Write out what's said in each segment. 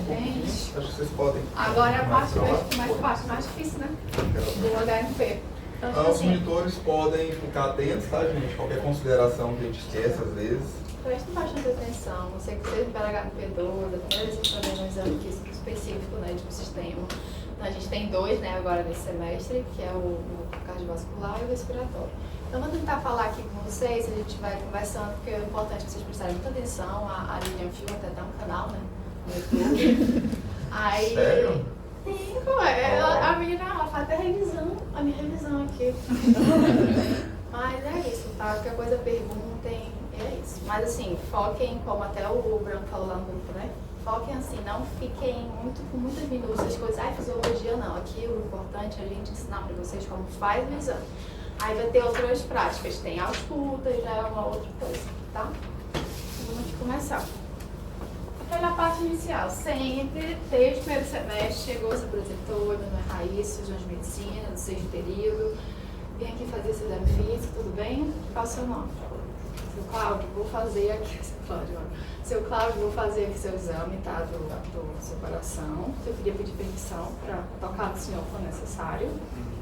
Gente, acho que vocês podem. agora é a parte mais difícil, né? Do HMP. Então, Os assim, monitores podem ficar atentos, tá, gente? Qualquer consideração que a gente esquece às vezes. prestem bastante atenção. Não sei que seja para HMP2, a primeira vez que fazendo um exame físico específico, né, de um sistema. Então, a gente tem dois, né, agora nesse semestre, que é o cardiovascular e o respiratório. Então, vou tentar falar aqui com vocês, a gente vai conversando, porque é importante que vocês prestarem muita atenção. A Lilian Fio até tem um canal, né, no YouTube. Aí, Sério? sim, a menina, ela faz até revisão, a minha revisão aqui. Mas é isso, tá? Qualquer coisa perguntem, é isso. Mas assim, foquem, como até o Branco falou lá no grupo, né? Foquem assim, não fiquem com muitas minúcias, coisas, fisiologia não. Aqui o importante é a gente ensinar para vocês como faz o exame. Aí vai ter outras práticas, tem ausculta e já é uma outra coisa, tá? Vamos começar. Pela parte inicial, sempre, desde o primeiro semestre, chegou, se apresentou, meu nome é Raíssa, de medicina, do 6º período. Vim aqui fazer esse exame físico, tudo bem? Qual é o seu nome? Seu Cláudio, vou fazer aqui, seu Cláudio, vou fazer aqui seu exame, tá? Do seu coração. Eu queria pedir permissão para tocar no senhor, se for necessário.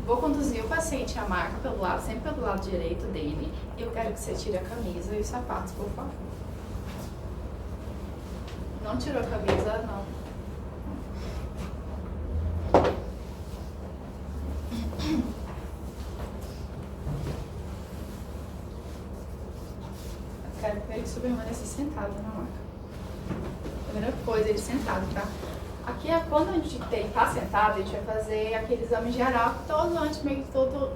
Vou conduzir o paciente à maca pelo lado, sempre pelo lado direito dele. E eu quero que você tire a camisa e os sapatos, por favor. Não tirou a camisa, não. Eu quero primeiro que você permaneça sentado na maca. Primeira coisa, ele sentado, tá? Aqui é quando a gente tá sentado, a gente vai fazer aquele exame geral,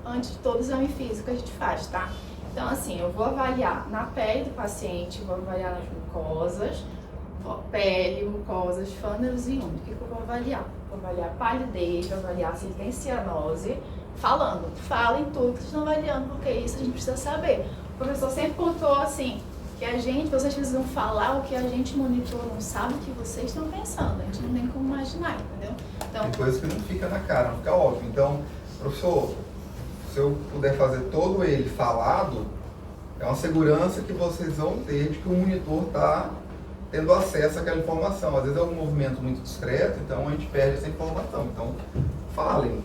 antes de todo exame físico que a gente faz, tá? Então, assim, eu vou avaliar na pele do paciente, vou avaliar nas mucosas, pele, mucosas, fâneros e úmido. O que eu vou avaliar? Vou avaliar palidez, vou avaliar se ele tem cianose. Falem tudo que vocês estão avaliando, porque isso a gente precisa saber. O professor sempre contou assim, que vocês precisam falar o que a gente monitor não sabe o que vocês estão pensando. A gente não tem como imaginar, entendeu? Então, Tem coisas que não fica na cara, não fica óbvio. Então, professor, se eu puder fazer todo ele falado, é uma segurança que vocês vão ter de que o monitor está tendo acesso àquela informação. Às vezes é um movimento muito discreto, então a gente perde essa informação. Então, falem.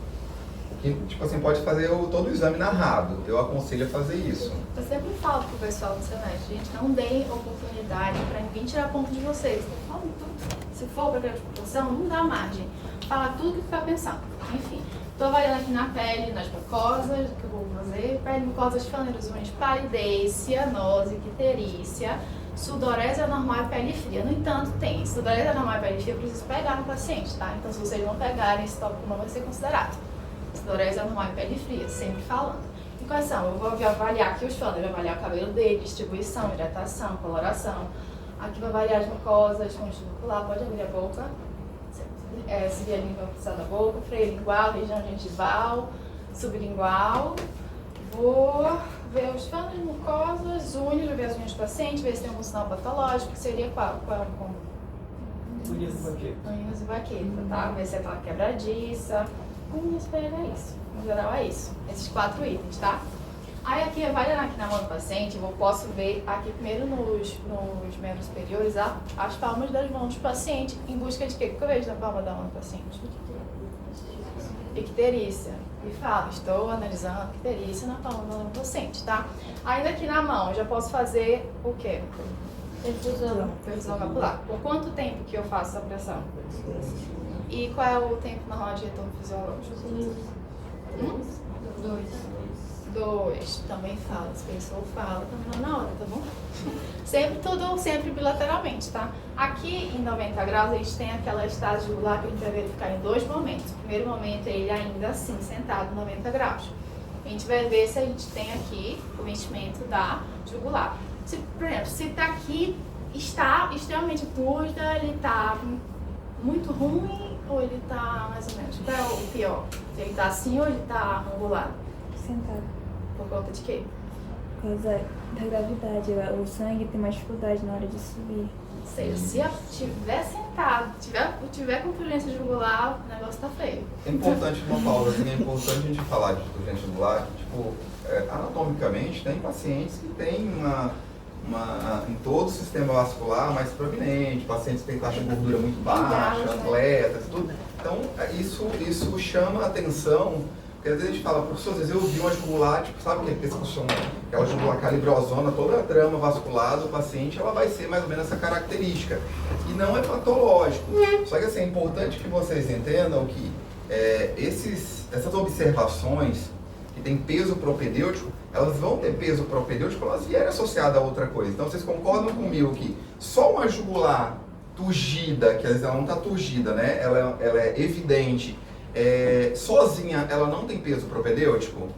Tipo assim, pode fazer todo o exame narrado. Eu aconselho a fazer isso. Eu sempre falo pro pessoal do semestre, gente, não deem oportunidade para ninguém tirar ponto de vocês. Então, fala tudo. Se for para aquela discussão, não dá margem. Fala tudo que está pensando. Enfim, estou avaliando aqui na pele, nas mucosas, que eu vou fazer. Pele, mucosas, fâneros, unhas, palidez, cianose, icterícia, sudorese anormal e pele fria. No entanto, tem sudorese anormal e pele fria, eu preciso pegar no paciente, tá? Então, se vocês não pegarem, esse tópico não vai ser considerado. Sudorese anormal e pele fria, sempre falando. E quais são? Eu vou avaliar aqui os fãs, eu vou avaliar o cabelo dele, distribuição, hidratação, coloração. Aqui vou avaliar as mucosas, conjuntivo ocular, pode abrir a boca. Seguir a língua passada da boca, freio lingual, região gengival, sublingual. Vou ver os fãs, mucosas, unhas, vou ver as unhas do paciente, ver se tem algum sinal patológico, que seria qual? Unhas e baqueta. Unhas e baqueta, tá? Ver se é aquela quebradiça. Unhas, pele, é isso. No geral é isso. Esses 4 itens, tá? Aí aqui, avaliando aqui na mão do paciente, eu posso ver aqui primeiro nos membros superiores as palmas das mãos do paciente, em busca de quê? O que eu vejo na palma da mão do paciente? Icterícia. E falo, estou analisando icterícia na palma da mão do paciente, tá? Ainda aqui na mão, eu já posso fazer o quê? Perfusão capilar. Por quanto tempo que eu faço essa pressão? E qual é o tempo normal de retorno fisiológico? 2. Também fala. Se pensou, fala. Também na hora, tá bom? Sempre bilateralmente, tá? Aqui em 90 graus, a gente tem aquela estase jugular que a gente vai verificar em 2 momentos. O primeiro momento é ele ainda assim, sentado em 90 graus. A gente vai ver se a gente tem aqui o enchimento da jugular. Por exemplo, se tá aqui, está extremamente turda, ele tá muito ruim ou ele tá mais ou menos? Qual é o pior? Ele tá assim ou ele tá angulado? Sentado. Por conta de quê? Por causa da gravidade. O sangue tem mais dificuldade na hora de subir. Ou seja, se estiver sentado, tiver com turgência jugular, o negócio tá feio. É importante uma pausa, assim, é importante a gente falar de turgência jugular, tipo, anatomicamente tem pacientes que têm em todo o sistema vascular mais proeminente, pacientes que têm taxa de gordura muito baixa, atletas, tudo. Então, isso chama a atenção, porque às vezes a gente fala, professor, às vezes eu vi uma jugular, tipo, sabe aquele pescoção, aquela jugular calibrosona, toda a trama vascular do paciente, ela vai ser mais ou menos essa característica. E não é patológico. Só que assim, é importante que vocês entendam que essas observações que tem peso propedêutico, elas vão ter peso propedêutico, elas vierem associadas a outra coisa. Então vocês concordam comigo que só uma jugular turgida, que às vezes ela não está turgida, né? Ela é evidente, sozinha ela não tem peso propedêutico?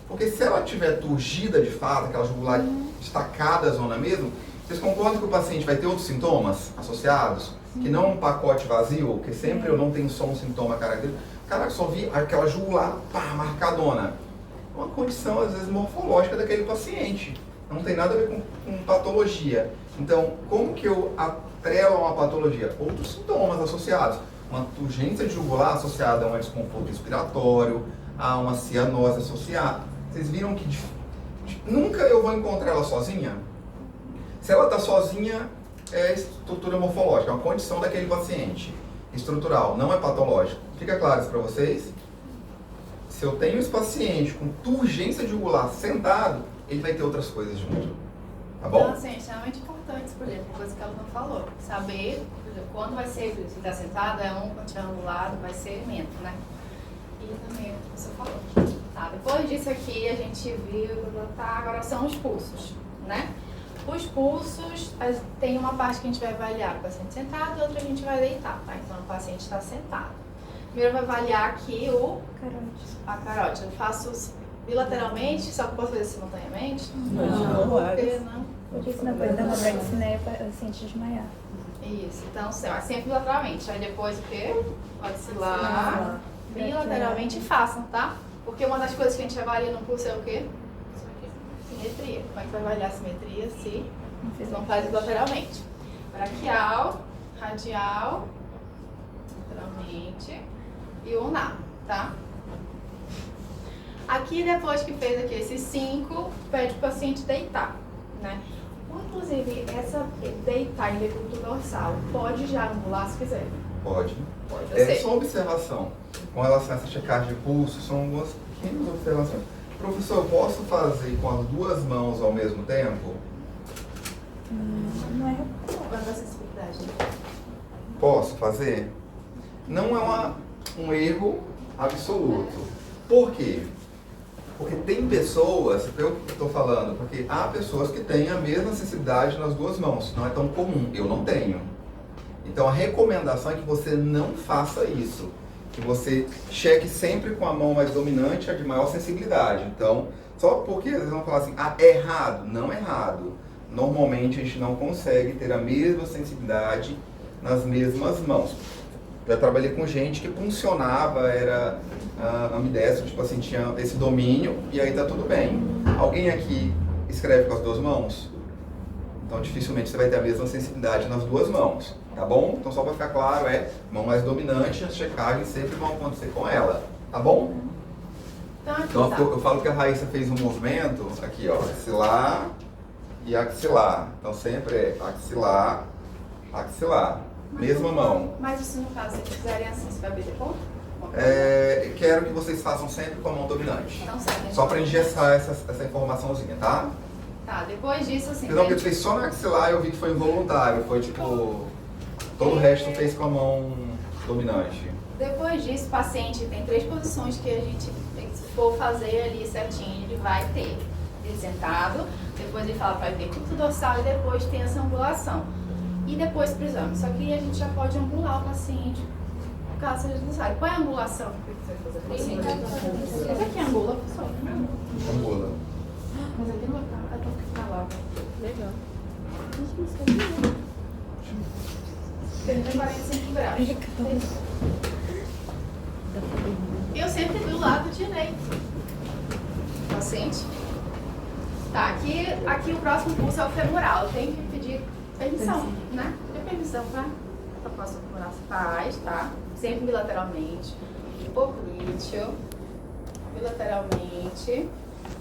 Porque se ela tiver turgida de fato, aquela jugular destacada a zona mesmo, vocês concordam que o paciente vai ter outros sintomas associados? Que não um pacote vazio, que sempre eu não tenho só um sintoma característico. Cara, só vi aquela jugular, marcadona. Uma condição, às vezes, morfológica daquele paciente. Não tem nada a ver com patologia. Então, como que eu atrelo a uma patologia? Outros sintomas associados. Uma turgência de jugular associada a um desconforto respiratório, a uma cianose associada. Vocês viram que nunca eu vou encontrar ela sozinha? Se ela está sozinha, é estrutura morfológica, é uma condição daquele paciente. Estrutural, não é patológico. Fica claro isso para vocês? Se eu tenho esse paciente com turgência jugular sentado, ele vai ter outras coisas junto. Tá bom? Então, assim, é extremamente importante escolher, uma coisa que ela não falou. Saber, por exemplo, quando vai ser, se está sentado, quando estiver angulado, vai ser mento, né? E também o que você falou. Tá, depois disso aqui, a gente viu, agora são os pulsos, né? Os pulsos, tem uma parte que a gente vai avaliar o paciente sentado e outra a gente vai deitar, tá? Então, o paciente está sentado. Primeiro eu vou avaliar aqui a carótida. Eu faço bilateralmente, só que posso fazer simultaneamente? Não. Porque senão pode dar uma braquiceneia para o paciente desmaiar. Isso, então sempre bilateralmente. Aí depois o quê? Axilar, bilateralmente e façam, tá? Porque uma das coisas que a gente avalia no pulso é o quê? Simetria. Como é que vai avaliar a simetria se não faz bilateralmente? Braquial, radial, lateralmente e ulnar, tá? Aqui, depois que fez aqui esses 5, pede para o paciente deitar, né? Inclusive, essa deitar em decúbito dorsal, pode já angular se quiser? Pode. Pode. Só uma observação. Com relação a essa checagem de pulso, são algumas pequenas observações. Professor, eu posso fazer com as duas mãos ao mesmo tempo? Não é. Quando a sensibilidade, né? Posso fazer? Não é um erro absoluto. Por quê? Porque tem pessoas, eu estou falando, porque há pessoas que têm a mesma sensibilidade nas duas mãos. Não é tão comum, eu não tenho. Então a recomendação é que você não faça isso. Que você cheque sempre com a mão mais dominante, a de maior sensibilidade. Então, só porque às vezes vão falar assim, é errado. Não é errado. Normalmente a gente não consegue ter a mesma sensibilidade nas mesmas mãos. Já trabalhei com gente que funcionava, era ambidestro, tipo assim, tinha esse domínio e aí tá tudo bem. Alguém aqui escreve com as duas mãos? Então dificilmente você vai ter a mesma sensibilidade nas duas mãos, tá bom? Então só para ficar claro, mão mais dominante, as checagens sempre vão acontecer com ela, tá bom? Então eu falo que a Raíssa fez um movimento, aqui ó, axilar e axilar. Então sempre é axilar, axilar, mesma mão. Mas se no caso vocês fizerem assim, você vai abrir depois? Quero que vocês façam sempre com a mão dominante. Então, certo. Só para engessar essa informaçãozinha, tá? Tá, depois disso assim... Não, porque tu fez só no axilar, eu vi que foi involuntário, foi tipo... Todo o resto fez com a mão dominante. Depois disso, o paciente tem 3 posições que a gente, se for fazer ali certinho, ele vai ter. Ele sentado, depois ele fala para decúbito dorsal e depois tem essa angulação. E depois pro exame. Só que a gente já pode angular o paciente, caso seja necessário. Qual é a angulação que você vai fazer? Esse aqui angula, pessoal. Angula. Mas aqui não vai ficar lá. Legal. Ele tem 45 graus. Eu sempre do lado direito. Paciente. Tá, aqui o próximo pulso é o femoral. Eu tenho que pedir permissão, né? Pedir permissão pra próxima femoral. Faz, tá? Sempre bilateralmente. Poplíteo. Bilateralmente.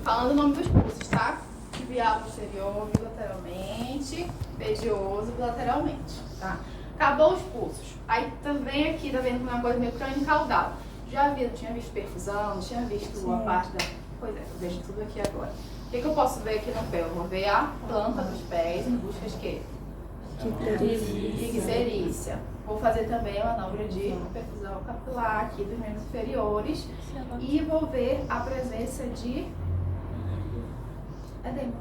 Falando o nome dos pulsos, tá? tibial posterior bilateralmente, pedioso bilateralmente, tá? Acabou os pulsos. Aí também aqui, tá vendo uma coisa meio crânio caudal. Já vi, tinha visto perfusão, tinha visto uma parte da... Pois é, eu vejo tudo aqui agora. O que eu posso ver aqui no pé? Eu vou ver a planta dos pés em busca de quê? De icterícia. Vou fazer também a manobra de perfusão capilar aqui dos membros inferiores. E vou ver a presença de edema,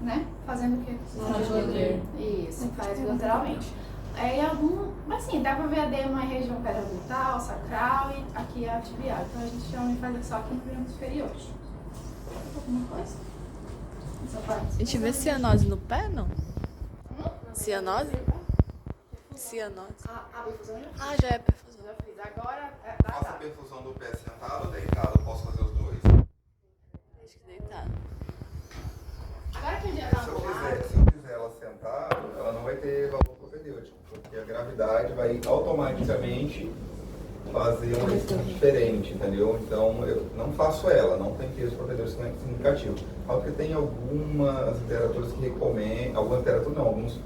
né? Fazendo o quê? Isso, faz bilateralmente. É algum, assim, dá pra ver edema em região periorbital, sacral e aqui a tibial. Então a gente chama de fazer só aqui nos membros inferiores. Alguma coisa? Essa parte. A gente vê cianose no pé, não? Cianose? Cianose. A perfusão já fiz. Ah, já é perfusão. Já fiz. Agora é Faça a tá. perfusão do pé sentado ou deitado? Eu posso fazer os dois. Acho que deitado. Agora que a gente já Se tá eu bolado. fizer ela sentada, ela não vai ter valor propedêutico, porque a gravidade vai automaticamente fazer um exercício diferente, entendeu? Então eu não faço ela, não tem peso propedêutico significativo. Só que tem algumas literaturas que recomendam, algumas literaturas não, alguns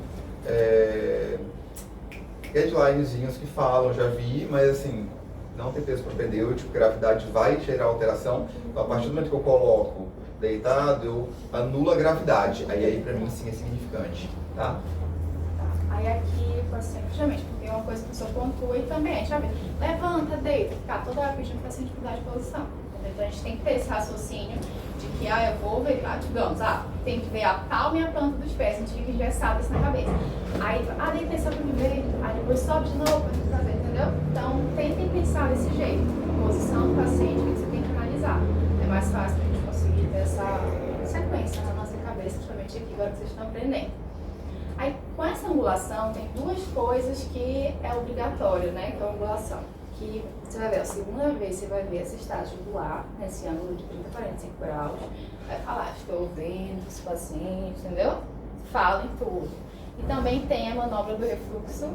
guidelinezinhos que falam, já vi, mas assim, não tem peso propedêutico, gravidade vai gerar alteração. Então a partir do momento que eu coloco deitado, eu anulo a gravidade. Aí pra mim sim é significante, tá? Aí aqui, paciente, justamente, porque é uma coisa que a pessoa pontua e também, a gente vai ver, levanta, deita, ficar toda hora pedindo para a gente mudar de posição. Entendeu? Então a gente tem que ter esse raciocínio de que, eu vou ver, digamos, tem que ver a palma e a planta dos pés, a gente fica engessado isso na cabeça. Aí, deitei só para me ver, aí depois sobe de novo para fazer, entendeu? Então tentem pensar desse jeito, posição do paciente, que você tem que analisar. É mais fácil para a gente conseguir ter essa sequência na nossa cabeça, justamente aqui, agora que vocês estão aprendendo. Aí, com essa angulação, tem duas coisas que é obrigatório, né? Que é a angulação. Que você vai ver, a segunda vez você vai ver essa estágio angular, nesse ângulo de 30 a 45 graus. Vai falar, estou vendo esse paciente, entendeu? Fala em tudo. E também tem a manobra do refluxo.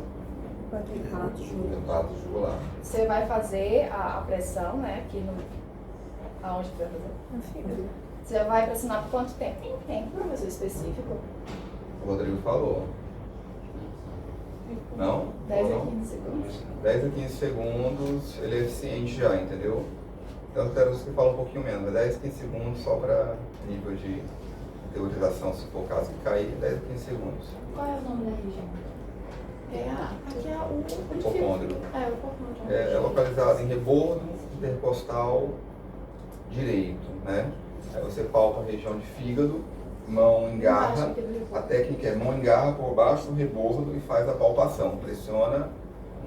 Tentato jugular. Você vai fazer a pressão, né? Aqui no... Aonde você vai fazer? No fígado. Você vai pressionar por quanto tempo? Tem tempo, professor específico? O Rodrigo falou. Não? 10 Ou a não? 15 segundos. 10 a 15 segundos, ele é eficiente já, entendeu? Então, quero que fala um pouquinho menos, 10 a 15 segundos só para nível de teorização, se for o caso que cair, 10 a 15 segundos. Qual é o nome da região? Aqui é o Hipocôndrio. É, o hipocôndrio. É localizado em rebordo intercostal direito, né? Aí você palpa a região de fígado, mão engarra, a técnica é mão engarra por baixo do rebordo e faz a palpação. Pressiona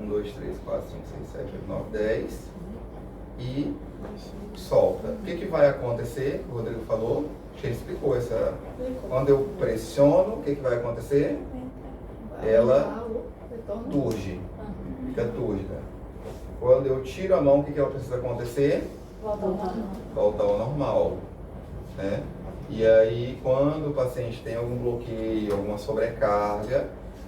1, 2, 3, 4, 5, 6, 7, 8, 9, 10 e solta. O que vai acontecer? O Rodrigo falou, ele explicou essa. Quando eu pressiono, o que vai acontecer? Ela turge, fica túrgida. Quando eu tiro a mão, o que ela precisa acontecer? Volta ao normal, né? E aí, quando o paciente tem algum bloqueio, alguma sobrecarga,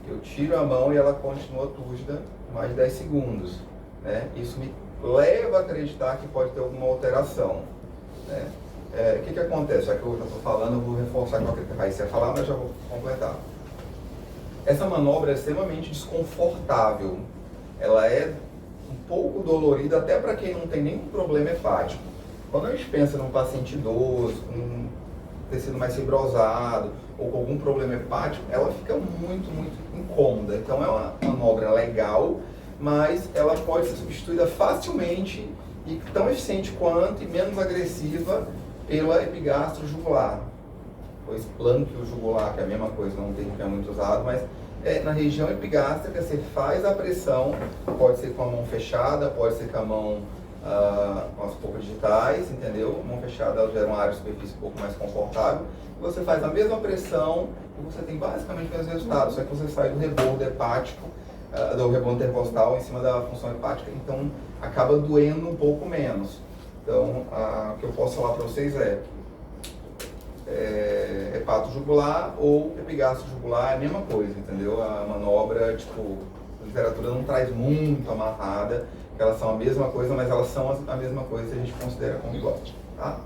eu tiro a mão e ela continua túrgida mais de 10 segundos, né? Isso me leva a acreditar que pode ter alguma alteração, né? O que acontece? Já que eu já estou falando, eu vou reforçar com aquilo que a Raíssa ia falar, mas já vou completar. Essa manobra é extremamente desconfortável. Ela é um pouco dolorida até para quem não tem nenhum problema hepático. Quando a gente pensa num paciente idoso, com tecido mais fibrosado ou com algum problema hepático, ela fica muito, muito incômoda. Então é uma manobra legal, mas ela pode ser substituída facilmente e tão eficiente quanto e menos agressiva pela epigastro jugular. Ou esplânqueo jugular, que é a mesma coisa, não tem que é muito usado, mas na região epigástrica você faz a pressão, pode ser com a mão fechada, pode ser com a mão com as polpas digitais, entendeu? Mão fechada ela gera uma área de superfície um pouco mais confortável. E você faz a mesma pressão e você tem basicamente os mesmos resultados, só que você sai do rebordo hepático, do rebordo intercostal em cima da função hepática, então acaba doendo um pouco menos. Então, o que eu posso falar para vocês hepato jugular ou epigastro jugular é a mesma coisa, entendeu? A manobra, a literatura não traz muito amarrada, elas são a mesma coisa, mas elas são a mesma coisa se a gente considera como igual, tá?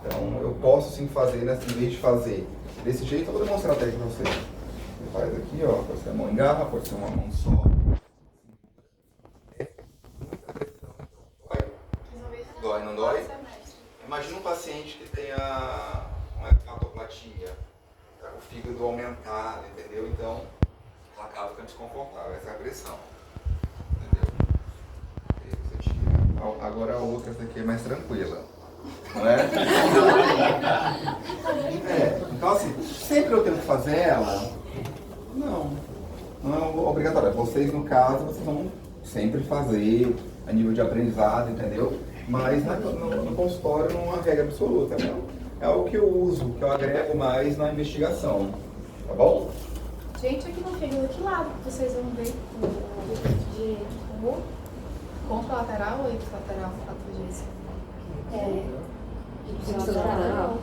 Então, eu posso sim fazer, né? Em vez de fazer desse jeito, eu vou demonstrar a técnica para vocês. Você faz aqui, ó, pode ser a mão em garra, pode ser uma mão só. Dói, não dói? Imagina um paciente que tenha uma hepatoplatia, tá? O fígado aumentado, entendeu? Então, ela acaba ficando desconfortável, essa é a pressão. Entendeu? E aí você tira. Agora a outra, essa aqui é mais tranquila. Não é? Então assim, sempre eu tenho que fazer ela? Não é obrigatório. Vocês, no caso, vocês vão sempre fazer a nível de aprendizado, entendeu? Mas no consultório não há regra absoluta, né? É o que eu uso, que eu agrego mais na investigação, tá bom? Gente, aqui no fígado, que lado vocês vão ver de tumor? Contralateral ou ipsilateral patologência? Ipsilateral.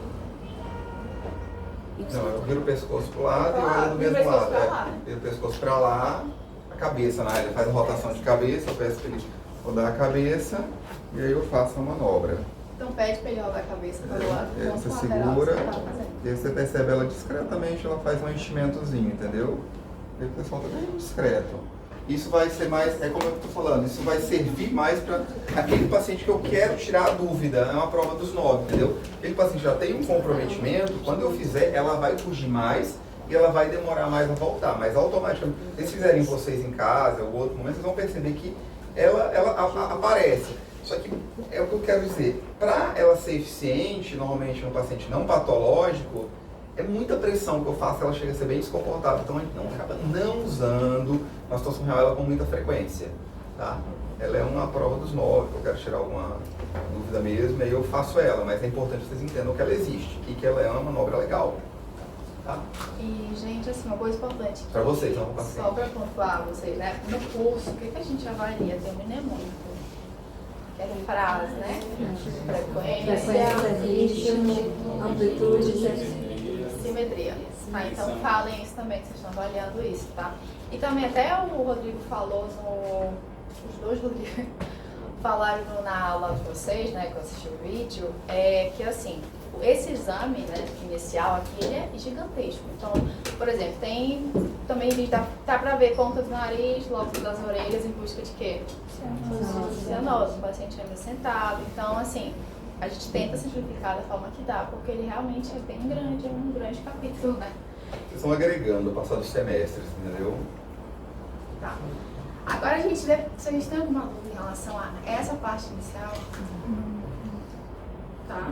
Não, eu viro o pescoço pro lado e Ah, olho do vira o mesmo pescoço lado. pra lá. Viro o pescoço pra lá, a cabeça na área, faz a rotação de cabeça, eu peço pra ele rodar a cabeça e aí eu faço a manobra. Então pede pra ele rodar a cabeça para o lado. E aí você contralateral, segura, você tá fazendo. e aí você percebe ela discretamente, ela faz um enchimentozinho, entendeu? E aí o pessoal tá bem discreto. Isso vai ser mais, é como eu estou falando, isso vai servir mais para aquele paciente que eu quero tirar a dúvida, é uma prova dos 9, entendeu? Aquele paciente já tem um comprometimento, quando eu fizer, ela vai fugir mais e ela vai demorar mais a voltar, mas automaticamente, se vocês fizerem vocês em casa ou outro momento, vocês vão perceber que ela aparece. Só que é o que eu quero dizer, para ela ser eficiente, normalmente no paciente não patológico, é muita pressão que eu faço, ela chega a ser bem desconfortável, então a gente não acaba não usando na situação real ela com muita frequência, tá? Ela é uma prova dos 9, que eu quero tirar alguma dúvida mesmo, e aí eu faço ela, mas é importante que vocês entendam que ela existe, e que ela é uma manobra legal, tá? E, gente, assim, uma coisa importante. Para vocês, não para paciente. Só para pontuar vocês, né? No curso, o que a gente avalia? Tem um mnemônico, que é frase, né? Frequência, amplitude, simetria. Tá? Então falem isso também, que vocês estão avaliando isso, tá? E também até o Rodrigo falou os dois Rodrigos falaram na aula de vocês, né, que eu assisti o vídeo, que assim, esse exame, né, inicial aqui, ele é gigantesco. Então, por exemplo, tem também dá pra ver ponta do nariz, lóbulo das orelhas em busca de quê? Cianose, o paciente ainda sentado. Então, assim, a gente tenta simplificar da forma que dá, porque ele realmente é bem grande, é um grande capítulo, né? Vocês estão agregando ao passar dos semestres, entendeu? Tá. Agora a gente vê se a gente tem alguma dúvida em relação a essa parte inicial. Tá?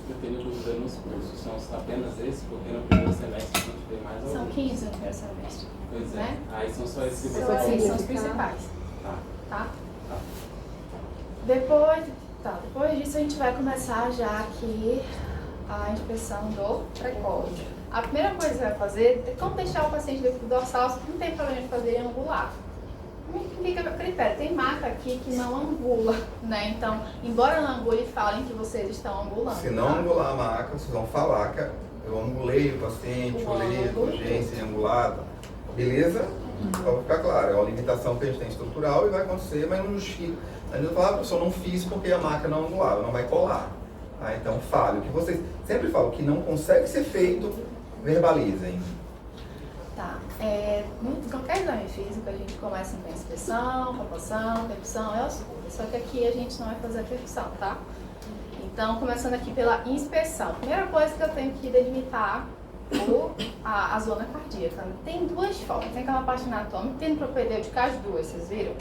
Eu tenho dúvida nos cursos, são apenas esses, porque no primeiro semestre a gente tem mais alguns. São 15 no primeiro semestre. Pois é. Né? Aí são só esses que São você esses, são os principais. Tá. Tá? Tá. Depois disso a gente vai começar já aqui a inspeção do pré-córteo. A primeira coisa que você vai fazer é como deixar o paciente do dorsal, se não tem problema de fazer ele angular. Fica a critério. Tem marca aqui que não angula, né? Então, embora não angule, falem que vocês estão angulando. Se não tá? angular a maca, vocês vão falar que eu angulei o paciente, olhei a urgência angulada. Beleza? Então, ficar claro, é uma limitação que a gente tem estrutural e vai acontecer, mas não justifica. A gente não fala, eu não fiz porque a maca não angulava, não vai colar. Tá? Então, fale. O que vocês sempre falam, que não consegue ser feito, verbalizem. Tá. Qualquer exame físico a gente começa com a inspeção, palpação, percussão, ausculta. Só que aqui a gente não vai fazer a percussão, tá? Então, começando aqui pela inspeção. Primeira coisa que eu tenho que delimitar a zona cardíaca. Tem duas formas. Tem aquela parte anatômica, tem no propedêutico as duas, vocês viram?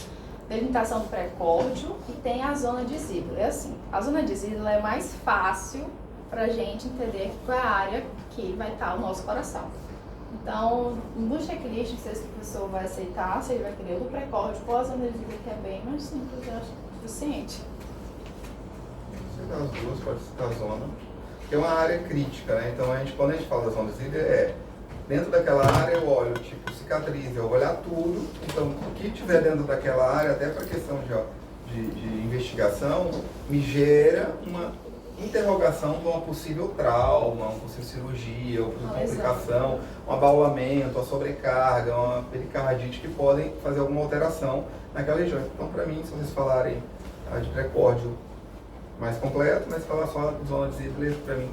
Delimitação do pré-córteo e tem a zona de Ziegler. É assim, a zona de Ziegler é mais fácil pra gente entender qual é a área que vai estar o nosso coração. Então, no checklist, não sei se o professor vai aceitar, se ele vai querer o do pré-córteo ou a zona de Ziegler, que é bem mais simples, eu acho suficiente. Citar as duas, pode citar a zona. Que é uma área crítica, né? Então, quando a gente fala da zona de Ziegler, dentro daquela área eu olho, tipo, cicatriz, eu vou olhar tudo. Então, o que tiver dentro daquela área, até para questão de investigação, me gera uma interrogação de uma possível trauma, uma possível cirurgia, uma possível complicação, um abaulamento, uma sobrecarga, uma pericardite que podem fazer alguma alteração naquela região. Então, para mim, se vocês falarem de pré-córdio, mais completo, mas falar só de zona de Ziegler, para mim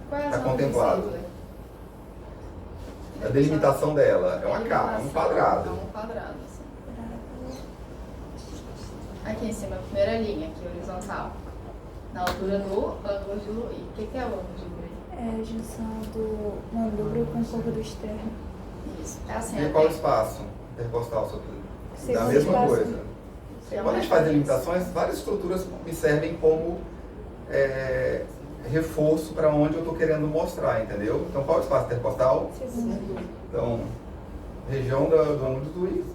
Qual é a tá zona contemplado. de Ziegler? A delimitação dela é uma casa, um quadrado. É um quadrado, assim. Aqui em cima, a primeira linha, aqui, horizontal. Na altura do ângulo de Louis. O que é o ângulo de Louis? É a junção do mandíbula com o corpo do externo. Isso. É assim, E qual o espaço intercostal? Da Segundo mesma espaço. coisa. Quando a gente faz delimitações, várias estruturas me servem como reforço para onde eu estou querendo mostrar, entendeu? Então, qual é o espaço intercostal? Segundo. Então, região do ângulo de Louis,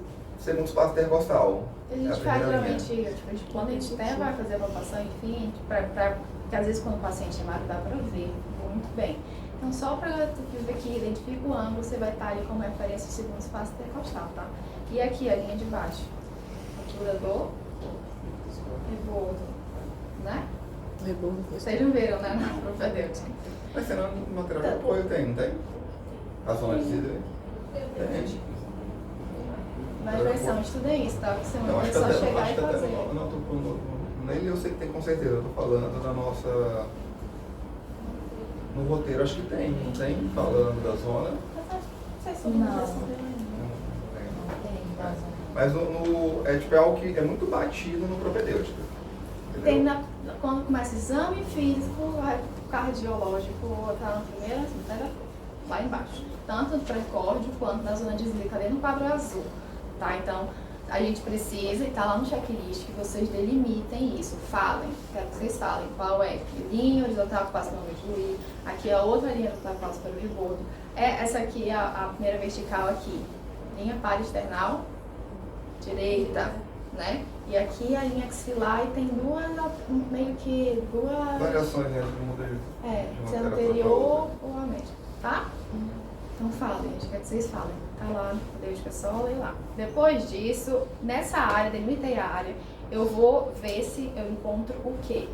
segundo espaço intercostal. A gente É a faz primeira linha. geralmente, tipo, quando a gente até vai fazer a palpação, enfim, porque às vezes quando o paciente é magro dá pra ver muito bem. Então só pra tu ver que identifica o ângulo, você vai estar ali como referência o segundo espaço intercostal, tá? E aqui a linha de baixo, altura do rebordo, né? Rebordo. Vocês não viram, né, na propedêutica? Mas você não material de apoio tem, não tem? A zona de Ziegler? Tem. Mas vai ser um estudo isso, tá? Porque você Eu não acho vai que só até, chegar acho e que até fazer. nele eu sei que tem com certeza, eu tô falando da nossa. No roteiro acho que tem, não tem? Falando da zona. Não sei se Não. Não tem. Mas é algo que é muito batido no propedêutico. Tem quando começa o exame físico, cardiológico, tá na primeira, lá embaixo. Tanto no precórdio quanto na zona de Ziegler, ali no quadro azul. Tá? Então, a gente precisa, e tá lá no checklist, que vocês delimitem isso. Falem, quero que vocês falem qual é que linha horizontal que passa pelo ângulo de Louis, aqui é a outra linha horizontal que passa pelo rebordo. Essa aqui é a primeira vertical aqui. Linha parasternal, direita, né? E aqui a linha axilar e tem duas Variações, né? De modelo. se é anterior ou a média, tá? Então falem, a gente quer que vocês falem. Tá lá no propedêutica, é só ler lá. Depois disso, nessa área, delimitei a área, eu vou ver se eu encontro o quê?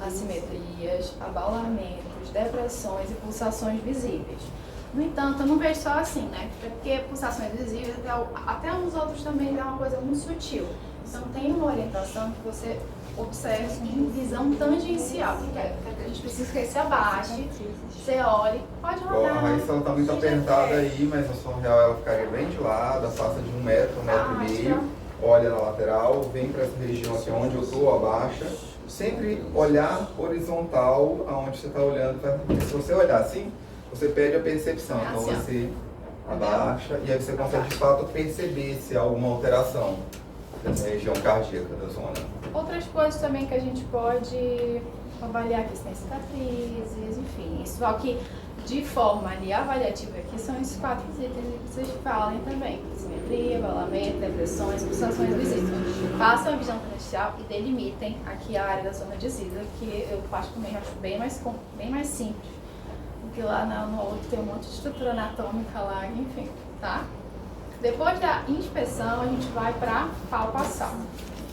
Assimetrias, abaulamentos, depressões e pulsações visíveis. No entanto, eu não vejo só assim, né? É porque pulsações visíveis, até uns outros também é uma coisa muito sutil. Então tem uma orientação que você observe com visão tangencial. Que a gente precisa que se abaixe, você olhe, pode Bom, a rodar. raiz ela tá muito apertada aí, mas a som real ela ficaria bem de lado, passa de 1 metro, 1,5 metro, olha na lateral, vem para essa região aqui onde eu estou, abaixa. Sempre olhar horizontal aonde você está olhando, porque se você olhar assim, você perde a percepção. Então Assim, ó. você abaixa e aí você consegue de fato perceber se há alguma alteração nessa região cardíaca da zona. Outras coisas também que a gente pode avaliar aqui, se tem cicatrizes, enfim. Só que de forma ali avaliativa aqui são esses 4 itens que vocês falem também. Simetria, abalamento, depressões, pulsações visíveis. Façam a visão tangencial e delimitem aqui a área da zona de Ziegler, que eu particularmente acho bem mais simples. Porque lá no outro tem um monte de estrutura anatômica lá, enfim, tá? Depois da inspeção, a gente vai para palpação.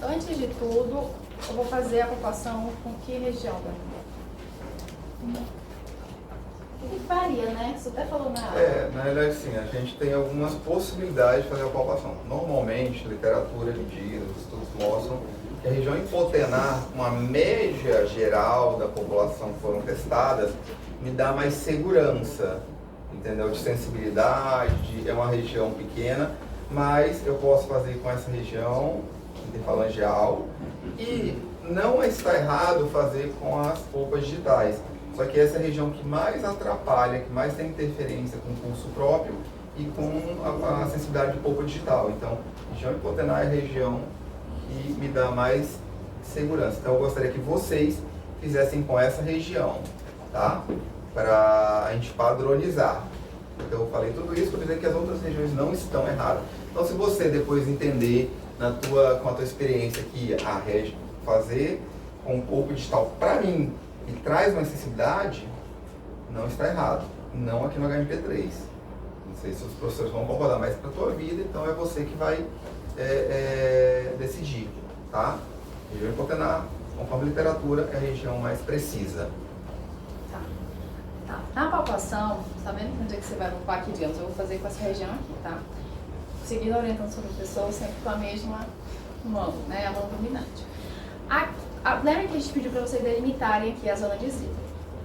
Antes de tudo, eu vou fazer a palpação com que região, Dani? Que varia, né? Você até falou na aula. Na realidade sim, a gente tem algumas possibilidades de fazer a palpação. Normalmente, literatura me diz, os estudos mostram que a região hipotenar, uma média geral da população que foram testadas, me dá mais segurança, entendeu? De sensibilidade, é uma região pequena, mas eu posso fazer com essa região interfalangeal e não está errado fazer com as polpas digitais. Só que essa é a região que mais atrapalha, que mais tem interferência com o pulso próprio e com a sensibilidade de polpa digital. Então, região hipotenar é a região que me dá mais segurança. Então, eu gostaria que vocês fizessem com essa região, tá? Para a gente padronizar. Então, eu falei tudo isso para dizer que as outras regiões não estão erradas. Então, se você depois entender com a tua experiência que fazer com o polpa digital, para mim, e traz uma sensibilidade, não está errado. Não aqui no HMP3. Não sei se os professores vão concordar, mas para a tua vida, então é você que vai decidir, tá? Região hipotenar, conforme literatura, é a região mais precisa. Tá. Na palpação, sabendo onde é que você vai palpar aqui, digamos, eu vou fazer com essa região aqui, tá? Seguindo a orientação do professor, sempre com a mesma mão, né? A mão dominante. Lembra que a gente pediu para vocês delimitarem aqui a zona de zíper.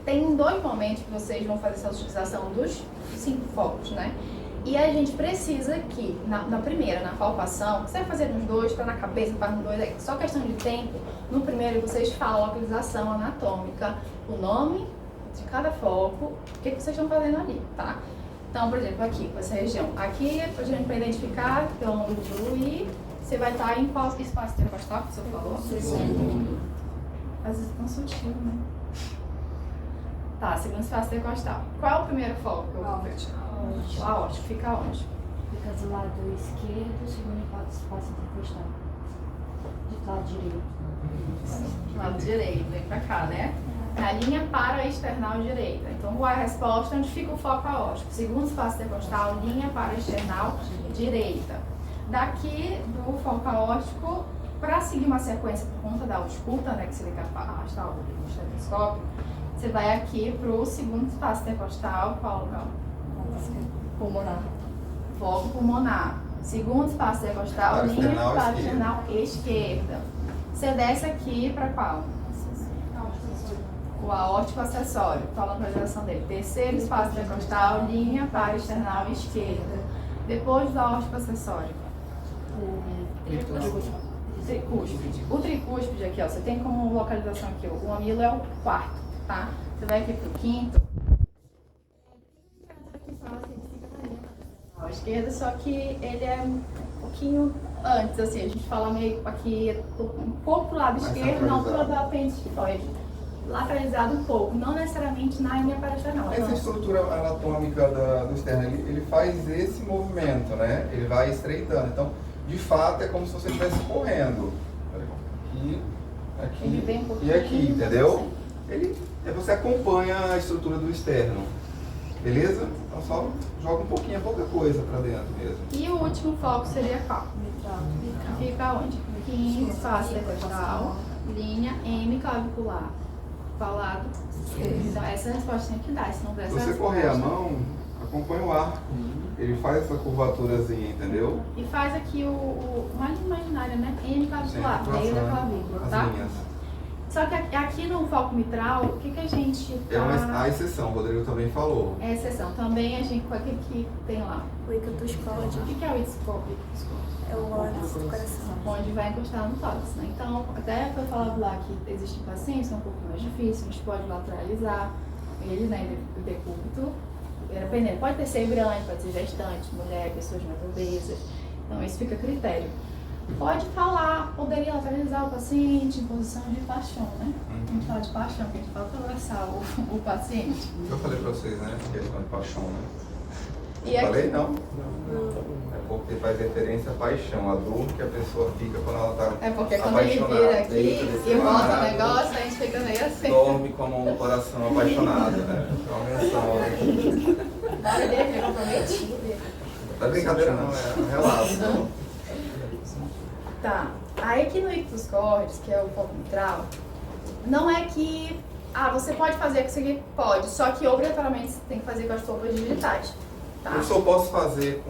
Tem 2 momentos que vocês vão fazer essa utilização dos 5 focos, né? E a gente precisa que, na primeira, na palpação, você vai fazer nos 2, tá na cabeça, faz nos 2, é só questão de tempo. No primeiro, vocês falam a localização anatômica, o nome de cada foco, o que vocês estão fazendo ali, tá? Então, por exemplo, aqui, com essa região. Aqui, a gente vai identificar pelo ângulo do I, você vai estar em qual espaço intercostal que você falou? Segundo. Às vezes é tão sutil, né? Tá, segundo espaço intercostal. Qual é o primeiro foco que eu vou ver? O aórtico. Fica onde? Fica do lado esquerdo, segundo espaço intercostal. Do lado direito. Do lado direito, vem pra cá, né? A linha para a external direita. Então, a resposta é onde fica o foco aórtico. Segundo espaço intercostal, linha para a external direita. Daqui do foco aórtico, para seguir uma sequência por conta da ausculta, né, que você tem que arrastar o estetoscópio, você vai aqui para o segundo espaço intercostal, qual lugar? Pulmonar. Foco pulmonar. Segundo espaço intercostal, Para linha external para a esquerda. external esquerda. Você desce aqui para qual? O aórtico acessório. Qual a localização dele? Terceiro espaço intercostal, linha para a external esquerda. Depois do aórtico acessório. Tricúspide. O tricúspide aqui, ó, você tem como localização aqui, o mamilo é o 4º, tá? Você vai aqui pro 5º. À esquerda, só que ele é um pouquinho antes, assim, a gente fala meio aqui, um pouco pro lado Mais esquerdo, não pro centralizado. lado apêndice tifoide. Lateralizado um pouco, não necessariamente na linha paraesternal. Essa estrutura anatômica do externo, ele faz esse movimento, né? Ele vai estreitando. Então, de fato, é como se você estivesse correndo. Aqui, Ele vem um aqui pouquinho e aqui, entendeu? assim. Você acompanha a estrutura do externo. Beleza? Então só joga um pouquinho, é pouca coisa pra dentro mesmo. E o último foco seria qual? Mitral. Fica onde? 5º espaço intercostal, linha M clavicular. Qual lado? Então essa resposta tem que dar, se não der Se essa você correr a resposta. mão, acompanha o arco. Ele faz essa curvaturazinha, entendeu? E faz aqui uma linha imaginária, né? M clavicular, Sempre meio da passando clavícula, as tá? linhas. Só que aqui no foco mitral, o que a gente É tá... a exceção, o Rodrigo também falou. É exceção. Também a gente, o que tem lá? O ictus-corde O que é o iscópio? é o órgão do coração. Onde vai encostar no tórax, né? Então, até foi falado lá que existem pacientes que é um pouco mais difícil, a gente pode lateralizar ele, né, do decúbito, dependendo, pode ter ser grande, pode ser gestante, mulher, pessoas mais obesas, então isso fica a critério. Pode falar, poderia lateralizar o paciente em posição de paixão, né? A gente fala de paixão, que a gente fala para abraçar o paciente. Eu falei pra vocês, né? Questão de paixão, né? E aqui, Falei não? É porque faz referência à paixão, a dor que a pessoa fica quando ela tá é porque quando ele apaixonada. vira aqui Deita desse e volta o lado, negócio, a gente fica meio assim. dorme com a mão no coração apaixonado, né? É uma menção. Na hora dele é comprometido. Não é brincadeira não, é um relato. Tá. Aí aqui no ictus cordis, que é o foco mitral, não é que você pode fazer com isso aqui? Pode, só que obrigatoriamente você tem que fazer com as formas digitais. Tá? Eu só posso fazer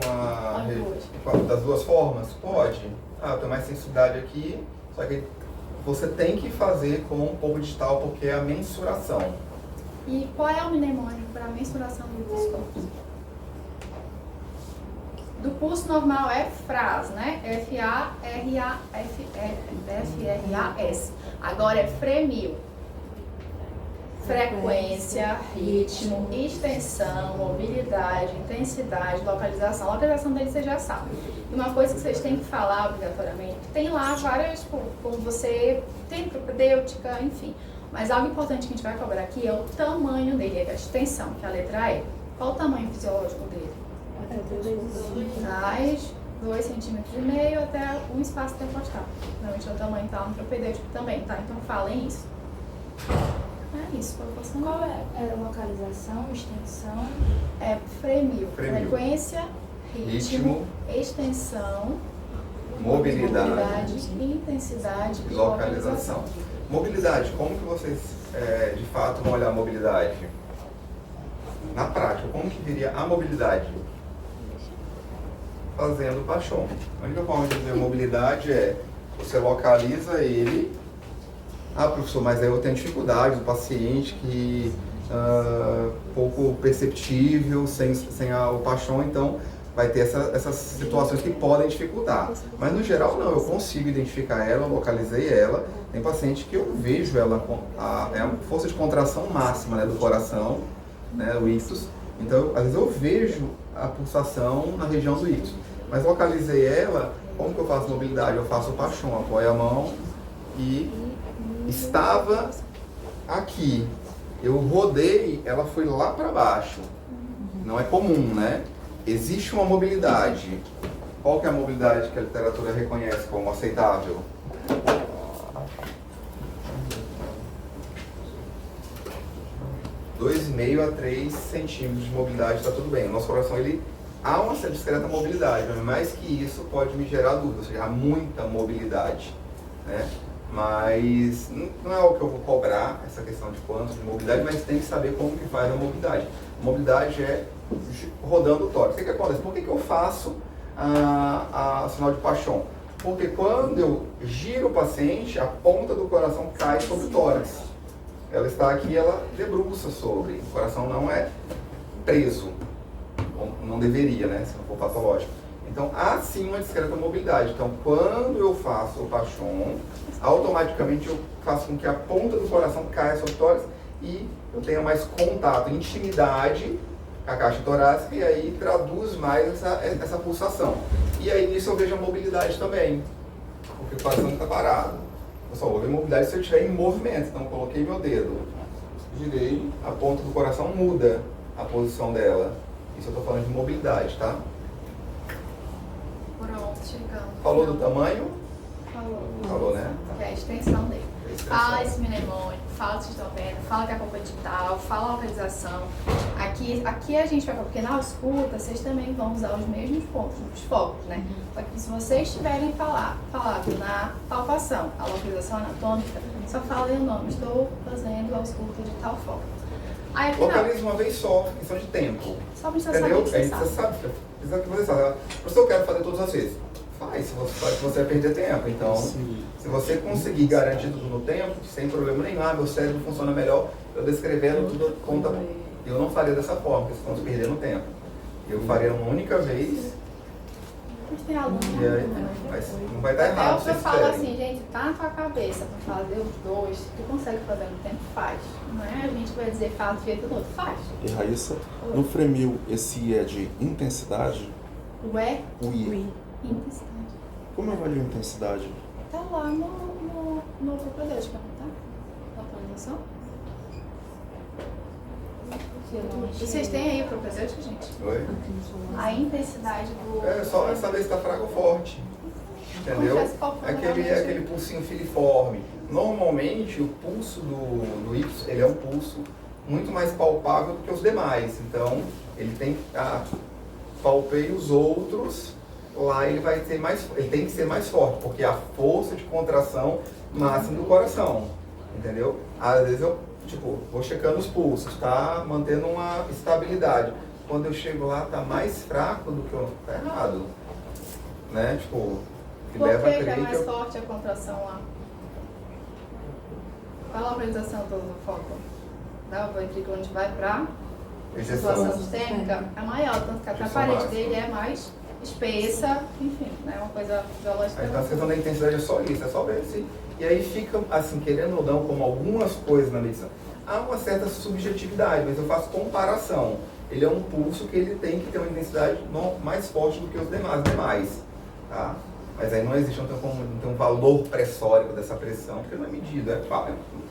das duas formas? Pode. Eu tenho mais sensibilidade aqui, só que você tem que fazer com o polvo digital porque é a mensuração. E qual é o mnemônico para a mensuração do ictus cordis? Do pulso normal é FRAS, né? F-R-A-S. Agora é FREMIL. Frequência, ritmo, extensão, mobilidade, intensidade, localização. A localização dele você já sabe. E uma coisa que vocês têm que falar obrigatoriamente, tem lá várias, como você tem propedêutica, enfim. Mas algo importante que a gente vai cobrar aqui é o tamanho dele, é a extensão, que é a letra E. Qual o tamanho fisiológico dele? Traz 2,5 cm até um espaço intercostal. Normalmente é o tamanho tá no propedêutico também, tá? Então falem isso. É isso, proporção. Qual é a localização, extensão? É FREMIL. FREMIL. Frequência, ritmo, extensão, Mobilidade intensidade e localização. Mobilidade, como que vocês de fato vão olhar a mobilidade? Na prática, como que viria a mobilidade? Fazendo paixão. A única forma de ver mobilidade é você localiza ele. Ah, professor, mas aí eu tenho dificuldade do paciente que pouco perceptível, sem o paixão, então vai ter essas situações que podem dificultar. Mas no geral não, eu consigo identificar ela, localizei ela. Tem paciente que eu vejo ela com a força de contração máxima, né, do coração, né, o ictus. Então, às vezes eu vejo a pulsação na região do ictus. Mas localizei ela, como que eu faço mobilidade? Eu faço o paixão, apoio a mão e estava aqui. Eu rodei, ela foi lá para baixo. Não é comum, né? Existe uma mobilidade. Qual que é a mobilidade que a literatura reconhece como aceitável? 2,5 a 3 centímetros de mobilidade, está tudo bem. O nosso coração, ele há uma discreta mobilidade, mas mais que isso pode me gerar dúvida, ou seja, há muita mobilidade, né? Mas não é algo que eu vou cobrar, essa questão de quanto de mobilidade, mas tem que saber como que faz a mobilidade. A mobilidade é rodando o tórax. O que acontece? Por que eu faço a sinal de paixão? Porque quando eu giro o paciente, a ponta do coração cai sobre o tórax. Ela está aqui, ela debruça sobre. O coração não é preso, não deveria, né, se não for patológico. Então, há sim uma discreta mobilidade. Então, quando eu faço o paixão, automaticamente eu faço com que a ponta do coração caia sobre o tórax e eu tenha mais contato, intimidade com a caixa torácica e aí traduz mais essa pulsação. E aí nisso eu vejo a mobilidade também, porque o coração está parado. Eu só vou ver mobilidade se eu estiver em movimento. Então, eu coloquei meu dedo, girei, a ponta do coração muda a posição dela. Isso eu estou falando de mobilidade, tá? Pronto, chegando. Falou do tamanho? Falou, né? Que é a extensão dele. A extensão. Fala esse mnemônico, fala o que vocês estão vendo, fala que é a culpa digital, fala a localização. Aqui a gente vai, porque na escuta vocês também vão usar os mesmos pontos, os focos, né? Só que se vocês tiverem falado na palpação, a localização anatômica, só falem o nome, estou fazendo a escuta de tal foco. Aí aqui Localize uma vez só, questão de tempo. só precisa saber Entendeu? o que Aí você você sabe. sabe. Precisa que você saiba. Professor, eu quero fazer todas as vezes. Faz, se você vai perder tempo. Então, se você conseguir garantir tudo no tempo, sem problema nenhum, meu cérebro funciona melhor, eu descrevendo tudo conta. Eu não faria dessa forma, porque senão você perdendo tempo. Eu faria uma única vez. Mas tem aluno, E aí, mas não vai estar errado. É o que eu vocês falo querem. assim, gente, tá na tua cabeça pra fazer os dois, tu consegue fazer no tempo, faz. Não é a gente vai dizer faz do jeito do outro, faz. E Raíssa, no Fremil, esse I é de intensidade? O é O I. intensidade. Como eu avalio intensidade? Tá lá no propedêutico, tá? Na atualização. Vocês têm aí o propedêutico, gente? Oi? A intensidade do... É só saber se está fraco ou forte. Entendeu? Confesso qual foi É realmente. aquele pulsinho filiforme. Normalmente, o pulso do ictus, ele é um pulso muito mais palpável do que os demais. Então, ele tem que palpei os outros, lá ele vai ter ele tem que ser mais forte, porque a força de contração máxima do coração. Entendeu? Às vezes eu, vou checando os pulsos, tá mantendo uma estabilidade. Quando eu chego lá, tá mais fraco do que o... Tá errado. Né? Que Por leva a que é crer que mais eu... forte a contração lá? Qual a localização do foco? O ventrículo onde vai pra situação Ejeção. sistêmica é maior, tanto que a Ejeção parede máxima. dele é mais espessa, enfim, né? Uma coisa biológica. Aí então, a questão da intensidade é só isso, é só ver se... E aí fica, assim, querendo ou não, como algumas coisas na medicina, há uma certa subjetividade, mas eu faço comparação. Ele é um pulso que ele tem que ter uma intensidade mais forte do que os demais, tá? Mas aí não existe, não tem um valor pressórico dessa pressão, porque não é medido, é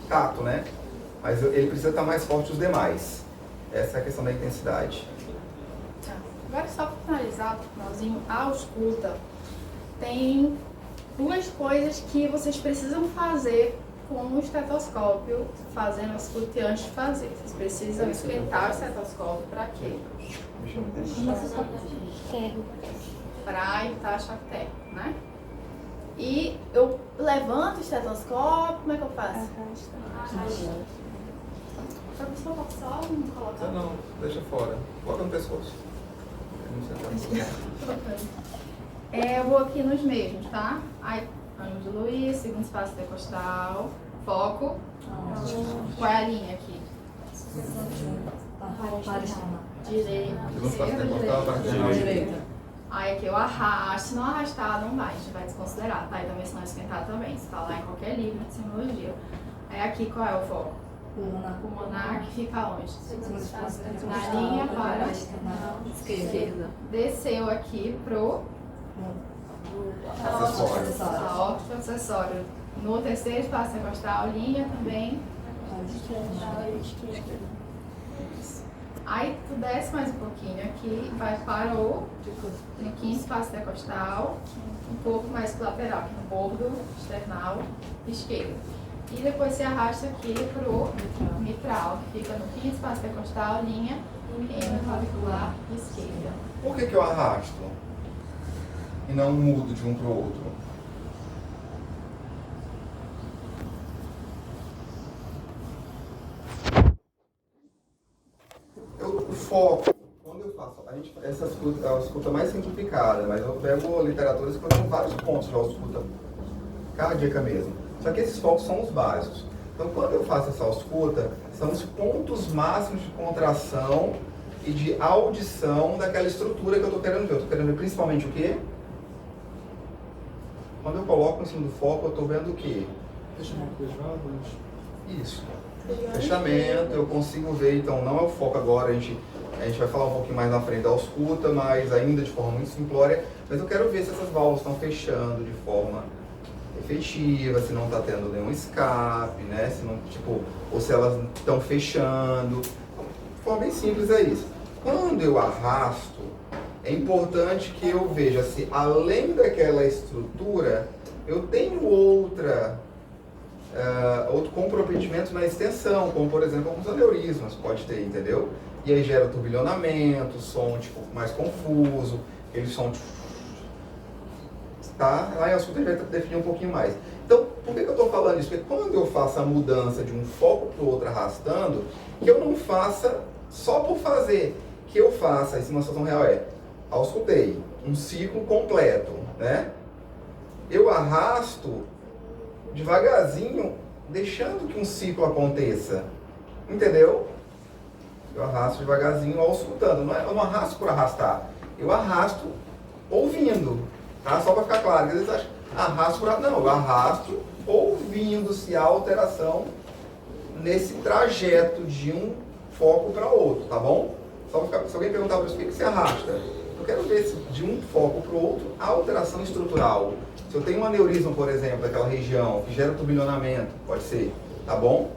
tato, né? Mas ele precisa estar mais forte que os demais. Essa é a questão da intensidade. Tá. Agora, só para finalizar, finalzinho, a ausculta tem duas coisas que vocês precisam fazer com o estetoscópio, fazendo a ausculta antes de fazer. Vocês precisam esquentar o estetoscópio para quê? Para evitar choque térmico, né? E eu levanto o estetoscópio, como é que eu faço? Professor, só não colocar. Não, deixa fora. Coloca no pescoço. Eu vou aqui nos mesmos, tá? Aí Ângulo de Luiz, segundo espaço intercostal, foco. Qual é a linha aqui? Direita, Segundo espaço esquerda, intercostal, parte direita. direita. Aí aqui eu arrasto, se não arrastar não vai, a gente vai desconsiderar, tá? E também se não esquentar também, se tá lá em qualquer livro de simbologia. Aí aqui qual é o foco? Pulmonar que fica onde? Na linha para a esquerda. Desceu aqui pro aórtico acessório. No terceiro espaço intercostal, linha também. Aí tu desce mais um pouquinho aqui, vai para o quinto espaço intercostal, um pouco mais pro lateral, aqui no bordo external esquerdo. E depois se arrasta aqui pro mitral, que fica no quinto espaço intercostal, linha clavicular esquerda. Por que eu arrasto e não mudo de um para o outro? O foco, quando eu faço, essa escuta é a escuta mais simplificada, mas eu pego literaturas que tem vários pontos de ausculta cardíaca mesmo. Só que esses focos são os básicos. Então, quando eu faço essa ausculta, são os pontos máximos de contração e de audição daquela estrutura que eu estou querendo ver. Eu estou querendo ver principalmente o quê? Quando eu coloco em cima do foco, eu estou vendo o quê? Isso. Fechamento, eu consigo ver, então não é o foco agora, a gente vai falar um pouquinho mais na frente da ausculta, mas ainda de forma muito simplória, mas eu quero ver se essas válvulas estão fechando de forma efetiva, se não está tendo nenhum escape, né? Se não, tipo, ou se elas estão fechando. De forma bem simples é isso. Quando eu arrasto, é importante que eu veja se além daquela estrutura, eu tenho outro comprometimento na extensão, como por exemplo alguns aneurismas pode ter, entendeu? E aí gera turbilhonamento, som tipo mais confuso, aquele som tá? Lá em ausculta a gente vai definir um pouquinho mais. Então, por que eu estou falando isso? Porque quando eu faço a mudança de um foco para o outro arrastando, que eu não faça só por fazer, que eu faça, a simulação real auscultei, um ciclo completo, né? Eu arrasto devagarzinho, deixando que um ciclo aconteça, entendeu? Eu arrasto devagarzinho auscultando, eu não arrasto por arrastar, eu arrasto ouvindo, tá? Só para ficar claro, às vezes acham, arrasto por não, eu arrasto ouvindo se há alteração nesse trajeto de um foco para outro, tá bom? Só para ficar, se alguém perguntar para você, o que você arrasta? Eu quero ver se de um foco para o outro há alteração estrutural. Se eu tenho um aneurisma, por exemplo, daquela região, que gera turbilhonamento, pode ser, tá bom?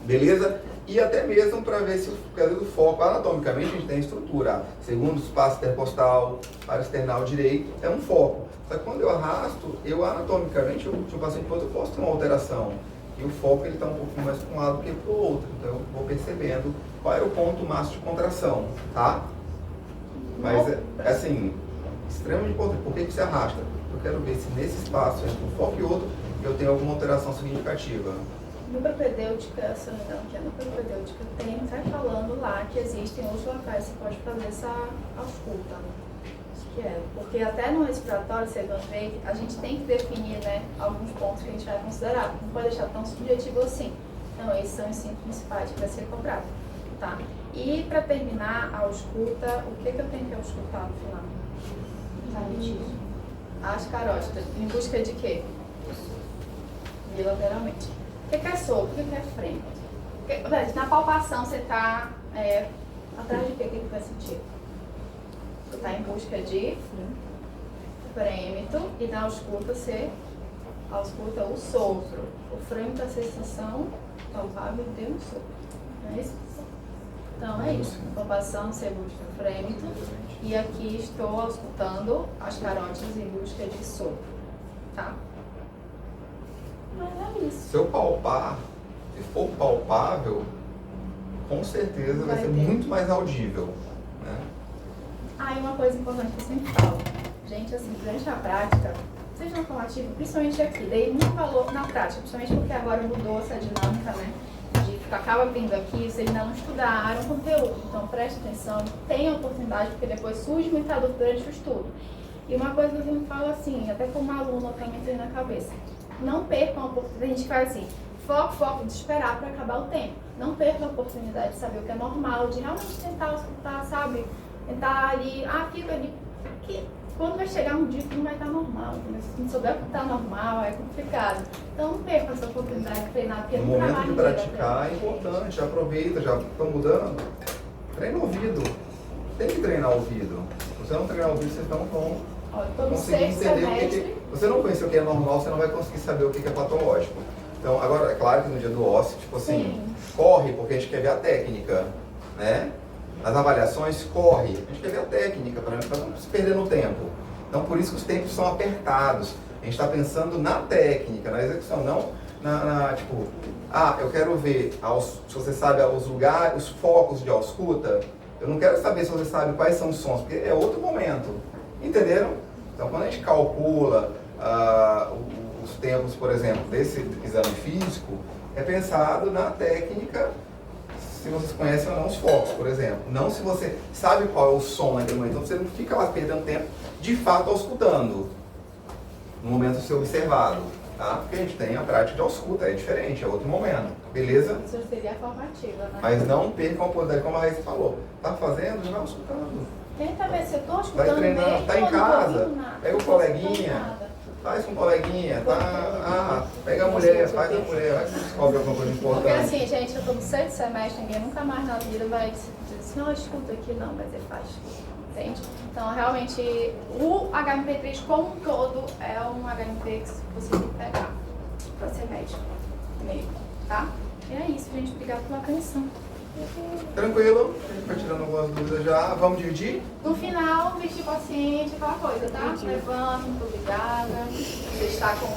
Beleza? E até mesmo para ver se o foco, anatomicamente, a gente tem estrutura. Segundo espaço intercostal, para external direito, é um foco. Só que quando eu arrasto, eu anatomicamente, de um paciente para outro, eu posso ter uma alteração. E o foco está um pouquinho mais para um lado do que para o outro. Então eu vou percebendo qual é o ponto máximo de contração, tá? Mas é assim, extremamente importante. Por que você arrasta? Eu quero ver se nesse espaço, entre um foco e outro, eu tenho alguma alteração significativa. No propedêutica, se eu não me engano, que é no propedêutica, vai falando lá que existem outros locais que você pode fazer essa ausculta. Acho que é. Porque até no respiratório, você vai ver, a gente tem que definir, né, alguns pontos que a gente vai considerar. Não pode deixar tão subjetivo assim. Então, esses são os 5 principais que vai ser cobrado. Tá? E para terminar a ausculta, o que eu tenho que auscultar no final? As carótidas. Em busca de quê? Bilateralmente. O que é solto? O que é frente? Na palpação você está atrás de quê? O que você vai sentir? Você está em busca de frêmito e na ausculta você ausculta o sopro. O frêmito é a sensação palpável de um sopro. Não é isso? Então é isso. Palpação você busca o frêmito e aqui estou auscultando as carótidas em busca de sopro. Tá? Mas é isso. Se eu palpar, se for palpável, com certeza vai ser muito mais audível, né? E uma coisa importante que eu sempre falo, gente, assim, durante a prática, seja na formativa, principalmente aqui, dei muito valor na prática, principalmente porque agora mudou essa dinâmica, né? De acaba vindo aqui, vocês ainda não estudaram o conteúdo, então preste atenção, tenha oportunidade, porque depois surge muita dúvida durante o estudo. E uma coisa que eu sempre falo assim, até como aluna também tem na cabeça, não percam a oportunidade, a gente faz assim, foco de esperar para acabar o tempo. Não percam a oportunidade de saber o que é normal, de realmente tentar escutar, sabe? Tentar ali, fica ali, porque quando vai chegar um dia que não vai estar normal, entendeu? Se não souber o que está normal, é complicado. Então não percam essa oportunidade de treinar, porque No nunca momento mais de ninguém vai praticar é treinar. importante, aproveita, já estão mudando. Treina o ouvido. Tem que treinar o ouvido. Se você não treinar o ouvido, vocês não vão Ó, eu tô no conseguir sexto entender o que semestre. você não conhecer o que é normal, você não vai conseguir saber o que é patológico. Então, agora, é claro que no dia do ósseo, tipo assim, Sim. corre porque a gente quer ver a técnica, né? Nas avaliações, corre. A gente quer ver a técnica, para não se perder no tempo. Então, por isso que os tempos são apertados. A gente está pensando na técnica, na execução, não tipo, eu quero ver, se você sabe os lugares, os focos de ausculta. Eu não quero saber se você sabe quais são os sons, porque é outro momento. Entenderam? Então, quando a gente calcula os tempos, por exemplo, desse exame físico, é pensado na técnica, se vocês conhecem ou não os focos, por exemplo. Não se você sabe qual é o som naquele momento. Então, você não fica lá perdendo tempo, de fato, auscultando, no momento de ser observado. Tá? Porque a gente tem a prática de ausculta, é diferente, é outro momento. Beleza? Isso seria a formativa, né? Mas não percam a oportunidade, como a Raíssa falou. Tá fazendo, já vai auscultando. Tenta ver se eu tô Vai escutando treinando, bem, tá em ou não tô casa, ouvindo nada. pega o Não tô escutando coleguinha, nada. faz com o coleguinha, tá? Pega a mulher, faz a mulher, vai que você descobre alguma coisa Porque importante. assim, gente, eu tô no sexto semestre, ninguém nunca mais na vida vai dizer assim, não, escuta aqui, não, mas ele faz. Entende? Então, realmente, o HMP3 como um todo é um HMP que você tem que pegar pra ser médico mesmo, tá? E é isso, gente. Obrigada pela atenção. Tranquilo? A gente vai tirando algumas dúvidas já. Vamos dividir? No final, vestir o paciente, aquela coisa, tá? Levanta, muito obrigada. Você está com